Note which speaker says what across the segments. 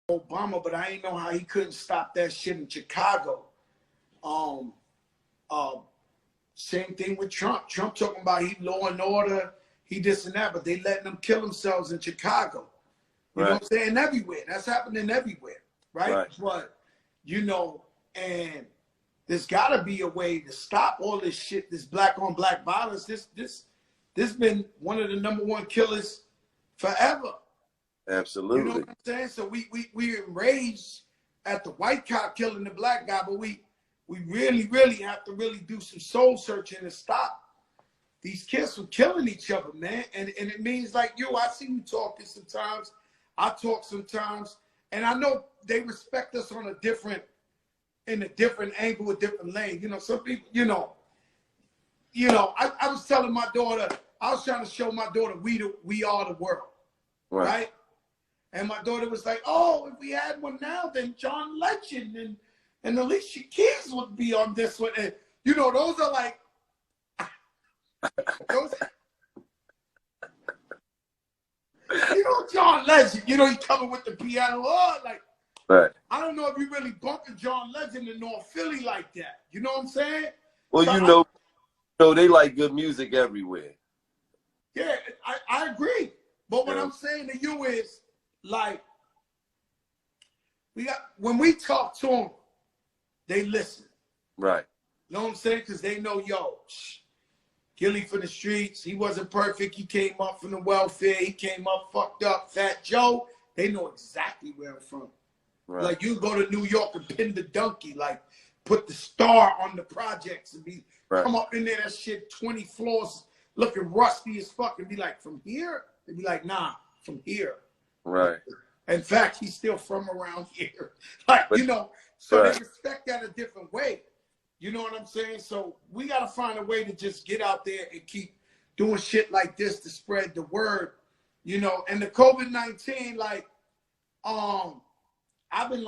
Speaker 1: Obama, but I ain't know how he couldn't stop that shit in Chicago. Same thing with Trump. Trump talking about he law and order, he this and that, but they letting them kill themselves in Chicago. You know what I'm saying? Everywhere. That's happening everywhere, right? But, you know, and there's got to be a way to stop all this shit, this black on black violence. This been one of the #1 killers forever.
Speaker 2: Absolutely.
Speaker 1: You know what I'm saying? So we enraged at the white cop killing the black guy, but we really have to really do some soul searching and stop these kids from killing each other, man. And it means like you, I see you talking sometimes. I talk sometimes, and I know they respect us on in a different angle, a different lane. You know, some people, you know, I was telling my daughter, I was trying to show my daughter we are the world, right? And my daughter was like, oh, if we had one now, then John Legend and Alicia Keys would be on this one. And, you know, those are like, you know, John Legend, you know, he coming with the piano. Oh, like, I don't know if you really bumping John Legend in North Philly like that. You know what I'm saying?
Speaker 2: Well, so you know, they like good music everywhere.
Speaker 1: Yeah, I agree. But what I'm saying to you is, like, when we talk to them, they listen. Right. You know what I'm saying? Because they know, yo, Gillie for the streets. He wasn't perfect. He came up from the welfare. He came up fucked up. Fat Joe. They know exactly where I'm from. Right. Like, you go to New York and pin the donkey, like, put the star on the projects and come up in there, that shit, 20 floors, looking rusty as fuck, and be like, from here? They'd be like, nah, from here. Right. In fact, he's still from around here. Like, you know, so they respect that a different way. You know what I'm saying? So we got to find a way to just get out there and keep doing shit like this to spread the word, you know. And the COVID-19, like, I've been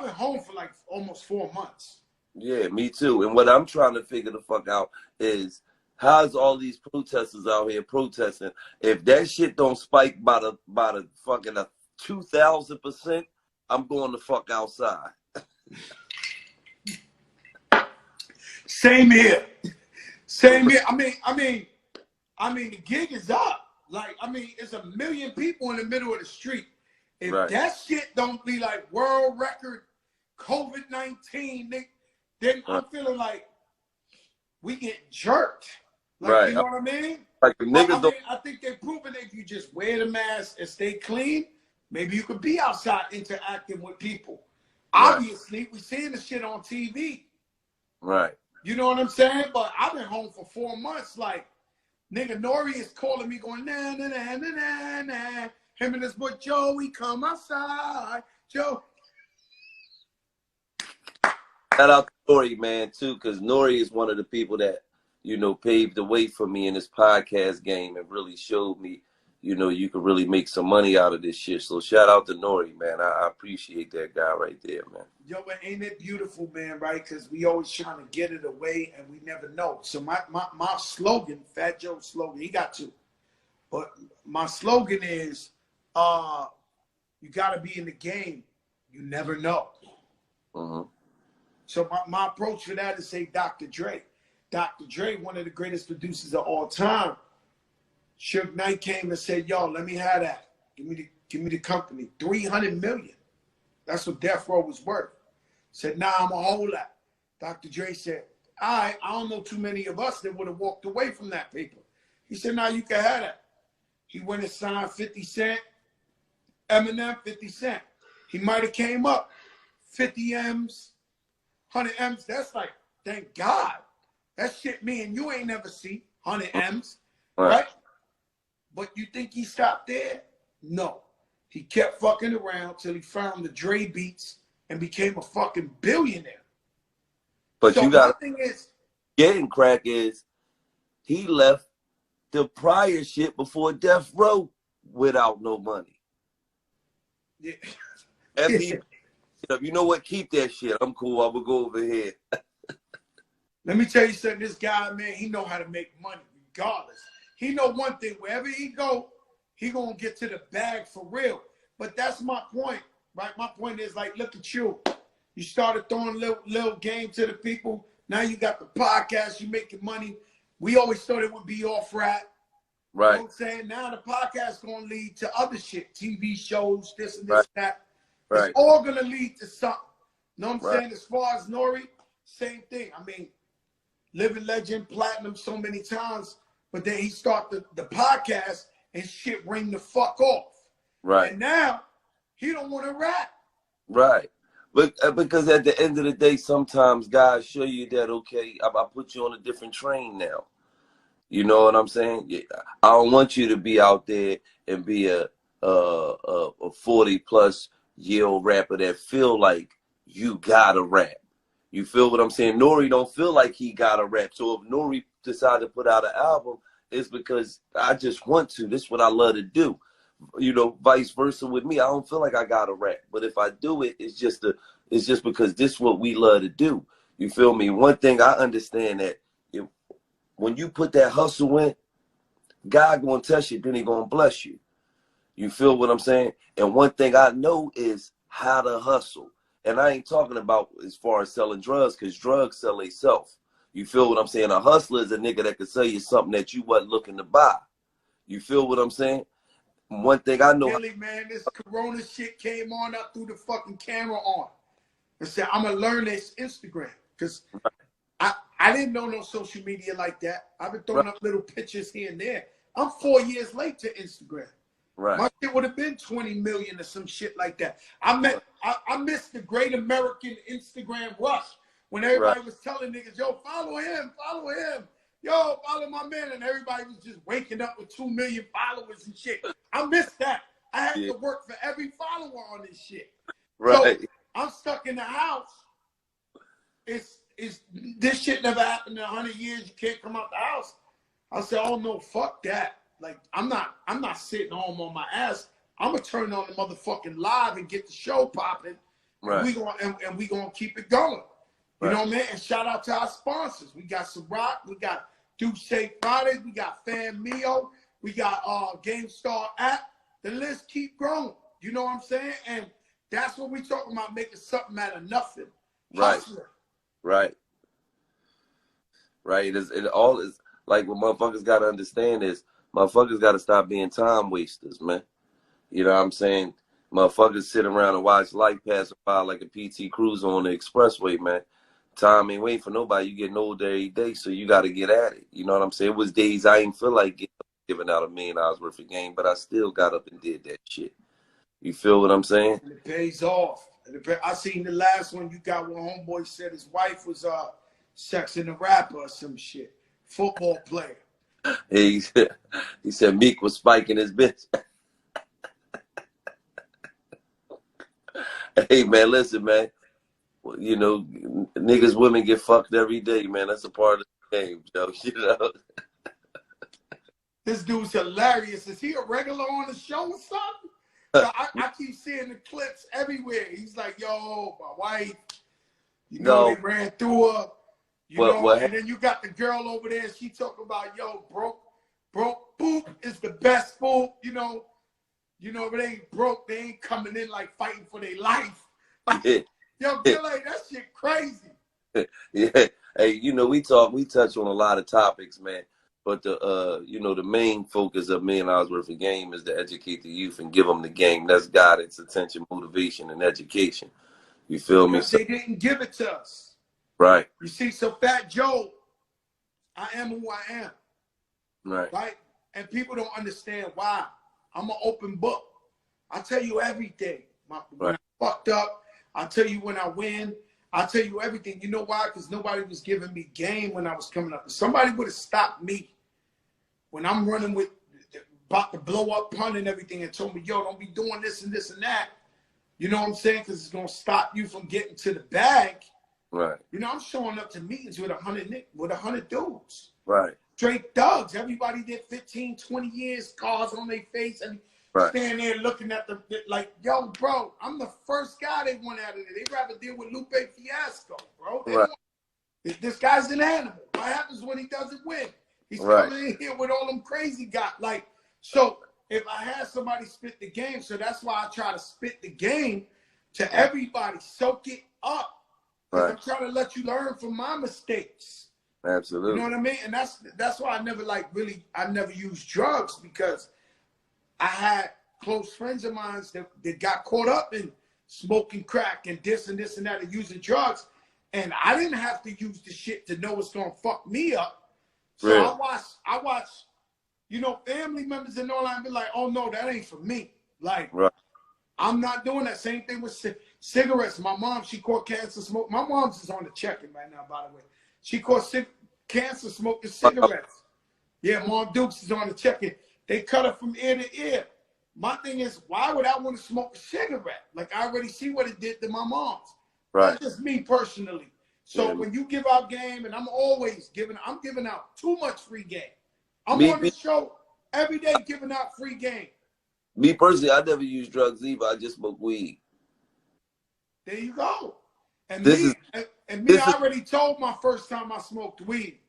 Speaker 1: home for like almost 4 months. Yeah, me too. And what I'm trying to figure the fuck out is, how's all these protesters out here protesting? If that shit don't spike by the fucking 2,000%, I'm going the fuck outside. Same here. Same here. I mean, the gig is up. Like, I mean, it's 1 million people in the middle of the street. If that shit don't be like world record COVID-19, then I'm feeling like we get jerked. Like, you know what I mean? Like, niggas I think they're proving that if you just wear the mask and stay clean, maybe you could be outside interacting with people. Obviously, we seeing the shit on TV. Right. You know what I'm saying? But I've been home for 4 months. Like, nigga, Nori is calling me going, nah, nah, nah, nah, nah, nah. Him and his boy Joey come outside. Joe. Shout out to Nori, man, too, because Nori is one of the people that, you know, paved the way for me in this podcast game and really showed me, you know, you could really make some money out of this shit. So shout out to Nori, man. I appreciate that guy right there, man. Yo, but ain't it beautiful, man, right? Because we always trying to get it away and we never know. So my slogan, Fat Joe's slogan, he got two. But my slogan is, you got to be in the game. You never know. So my approach for that is say Dr. Dre. Dr. Dre, one of the greatest producers of all time. Suge Knight came and said, yo, let me have that. Give me the company. $300 million. That's what Death Row was worth. Said, nah, I'm going to hold that. Dr. Dre said, I don't know too many of us that would have walked away from that paper. He said, nah, you can have that. He went and signed 50 Cent, Eminem, 50 Cent. He might have came up 50 M's, 100 M's. That's like, thank God. That shit me and you ain't never see 100 M's, right? But you think he stopped there? No. He kept fucking around till he found the Dre beats and became a fucking billionaire. But so you got thing is, getting crack is he left the prior shit before Death Row without no money. Yeah. You know what? Keep that shit. I'm cool. I will go over here. Let me tell you something. This guy, man, he know how to make money regardless. He know one thing. Wherever he go, he gonna get to the bag for real. but that's my point, right? My point is like, look at you. You started throwing little game to the people. Now you got the podcast. You making money. We always thought it would be off rap.
Speaker 2: Right.
Speaker 1: You know what I'm saying? Now the podcast going to lead to other shit, TV shows, this and this,
Speaker 2: Right.
Speaker 1: that.
Speaker 2: Right.
Speaker 1: It's all going to lead to something. You know what I'm
Speaker 2: Right.
Speaker 1: saying? As far as Nori, same thing. I mean, living legend, platinum so many times, but then he started the podcast and shit ring the fuck off.
Speaker 2: Right.
Speaker 1: And now he don't want to rap.
Speaker 2: Right. But because at the end of the day, sometimes guys show you that, okay, I put you on a different train now. You know what I'm saying? Yeah. I don't want you to be out there and be a 40-plus-year-old rapper that feel like you gotta rap. You feel what I'm saying? Nori don't feel like he gotta rap. So if Nori decided to put out an album, it's because I just want to. This is what I love to do. You know, vice versa with me. I don't feel like I gotta rap. But if I do it, it's just because this is what we love to do. You feel me? One thing I understand that when you put that hustle in, God gonna test you, then he gonna bless you. You feel what I'm saying? And one thing I know is how to hustle. And I ain't talking about as far as selling drugs, because drugs sell itself. You feel what I'm saying? A hustler is a nigga that can sell you something that you wasn't looking to buy. You feel what I'm saying? One thing I know.
Speaker 1: Really, man, this Corona shit came on up through the fucking camera on. I said, I'm going to learn this Instagram. Because I didn't know no social media like that. I've been throwing up little pictures here and there. I'm 4 years late to Instagram.
Speaker 2: Right.
Speaker 1: My shit would have been 20 million or some shit like that. I missed the great American Instagram rush when everybody was telling niggas, yo, follow him. Yo, follow my man. And everybody was just waking up with 2 million followers and shit. I missed that. I had to work for every follower on this shit.
Speaker 2: Right.
Speaker 1: So I'm stuck in the house. This shit never happened in 100 years. You can't come out the house. I said, oh no, fuck that. Like, I'm not sitting home on my ass. I'm gonna turn on the motherfucking live and get the show popping. Right. And we gonna keep it going. You know what I mean? And shout out to our sponsors. We got Ciroc, we got Duce Fridays, we got Fan Mio, we got GameStar app. The list keep growing. You know what I'm saying? And that's what we talking about, making something out of nothing. Hustler.
Speaker 2: Right. It all is like what motherfuckers gotta understand is motherfuckers gotta stop being time wasters, man. You know what I'm saying? Motherfuckers sit around and watch life pass by like a PT Cruiser on the expressway, man. Time ain't waiting for nobody. You getting older every day, so you got to get at it. You know what I'm saying? It was days I ain't feel like giving out $1 million worth of game, but I still got up and did that shit. You feel what I'm saying?
Speaker 1: And it pays off. I seen the last one you got where homeboy said his wife was sexing a rapper or some shit. Football player.
Speaker 2: He said Meek was spiking his bitch. Hey, man, listen, man. You know, niggas, women get fucked every day, man. That's a part of the game, Joe. You know?
Speaker 1: This dude's hilarious. Is he a regular on the show or something? I keep seeing the clips everywhere. He's like, yo, my wife, you know, they ran through her. You know, and then you got the girl over there. She talking about, yo, broke, boop is the best fool. You know, if it ain't broke, they ain't coming in like fighting for their life. Like, yo, Gille, that shit crazy.
Speaker 2: Yeah. Hey, you know, we touch on a lot of topics, man. But the main focus of $1 million worth of game is to educate the youth and give them the game. That's guidance, attention, motivation, and education. You feel me?
Speaker 1: They didn't give it to us.
Speaker 2: Right.
Speaker 1: You see, so Fat Joe, I am who I am. Right. And people don't understand why. I'm an open book. I tell you everything. When I fucked up, I tell you when I win. I tell you everything. You know why? Because nobody was giving me game when I was coming up. If somebody would have stopped me when I'm running with about to blow up punt and everything and told me, yo, don't be doing this and this and that. You know what I'm saying? Because it's going to stop you from getting to the bag.
Speaker 2: Right.
Speaker 1: You know, I'm showing up to meetings with 100 dudes.
Speaker 2: Right.
Speaker 1: Straight thugs. Everybody did 15, 20 years, scars on their face, and standing there looking at the, like, yo, bro, I'm the first guy they want out of there. They'd rather deal with Lupe Fiasco, bro. This guy's an animal. What happens when he doesn't win? He's coming in here with all them crazy guys. Like, so if I had somebody spit the game, so that's why I try to spit the game to everybody, soak it up. Because I'm trying to let you learn from my mistakes.
Speaker 2: Absolutely.
Speaker 1: You know what I mean? And that's why I never I never used drugs, because I had close friends of mine that got caught up in smoking crack and this and that and using drugs. And I didn't have to use the shit to know it's gonna fuck me up. So
Speaker 2: Really?
Speaker 1: I watch, you know, family members and all that and be like, oh no, that ain't for me. Like, I'm not doing that. Same thing with cigarettes. My mom, she caught cancer smoke. My mom's is on the check-in right now, by the way. She caught cancer smoking cigarettes. Yeah, Mom Dukes is on the check-in. They cut her from ear to ear. My thing is, why would I want to smoke a cigarette? Like, I already see what it did to my mom's. That's just me personally. So when you give out game, and I'm giving out too much free game. I'm on the show every day giving out free game.
Speaker 2: Me personally, I never use drugs either. I just smoke weed.
Speaker 1: There you go. And I already told my first time I smoked weed.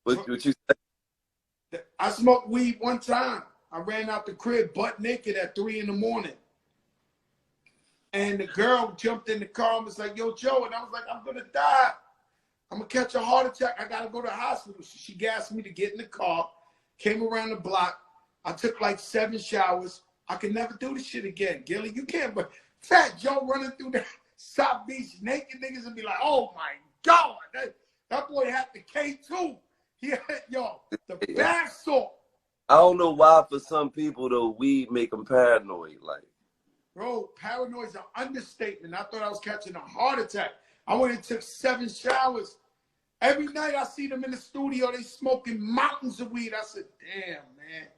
Speaker 2: What you said?
Speaker 1: I smoked weed one time. I ran out the crib butt naked at 3 in the morning. And the girl jumped in the car and was like, yo, Joe. And I was like, I'm going to die. I'm going to catch a heart attack. I got to go to the hospital. So she gassed me to get in the car, came around the block. I took like 7 showers. I could never do this shit again. Gilly, you can't. But Fat Joe running through the South Beach naked niggas and be like, oh my God. That boy had the K2. He had, the bath salt.
Speaker 2: I don't know why for some people, though, weed make them paranoid. Like,
Speaker 1: bro, paranoid is an understatement. I thought I was catching a heart attack. I went and took 7 showers. Every night I see them in the studio, they smoking mountains of weed. I said, damn, man.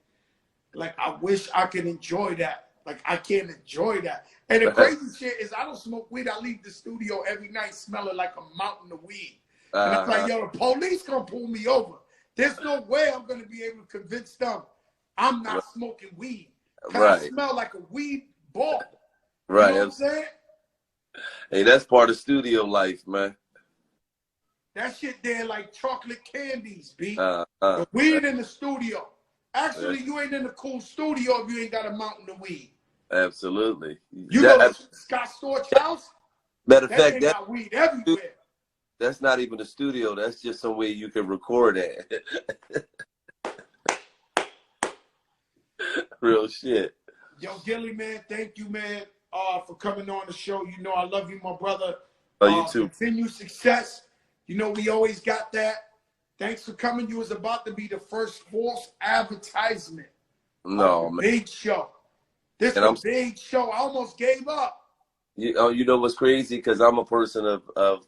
Speaker 1: Like, I wish I could enjoy that. Like, I can't enjoy that. And the crazy shit is I don't smoke weed. I leave the studio every night smelling like a mountain of weed. And it's like, yo, the police gonna pull me over. There's no way I'm gonna be able to convince them I'm not smoking weed. I smell like a weed ball. You know what I'm saying?
Speaker 2: Hey, that's part of studio life, man.
Speaker 1: That shit there like chocolate candies, B. The weed in the studio. Actually, you ain't in the cool studio if you ain't got a mountain of weed.
Speaker 2: Absolutely.
Speaker 1: You go to Scott Storch's house?
Speaker 2: Matter of fact, that
Speaker 1: got weed everywhere.
Speaker 2: That's not even a studio. That's just somewhere you can record at. Real shit.
Speaker 1: Yo, Gilly, man, thank you, man, for coming on the show. You know I love you, my brother.
Speaker 2: Oh, you too.
Speaker 1: Continue success. You know we always got that. Thanks for coming. You was about to be the first false advertisement.
Speaker 2: No, man.
Speaker 1: Big show. This is a big show. I almost gave up.
Speaker 2: You know what's crazy? Because I'm a person of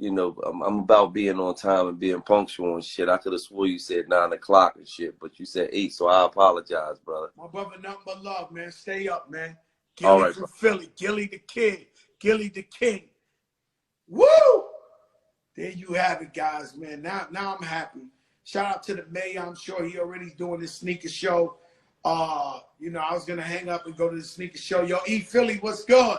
Speaker 2: you know, I'm about being on time and being punctual and shit. I could have swore you said 9 o'clock and shit, but you said 8, so I apologize, brother.
Speaker 1: My brother, nothing but love, man. Stay up, man. Gilly from Philly. Gilly the Kid. Gilly the King. Woo! There you have it, guys, man. Now I'm happy. Shout out to the mayor. I'm sure he already doing this sneaker show. You know, I was going to hang up and go to the sneaker show. Yo, E Philly, what's good?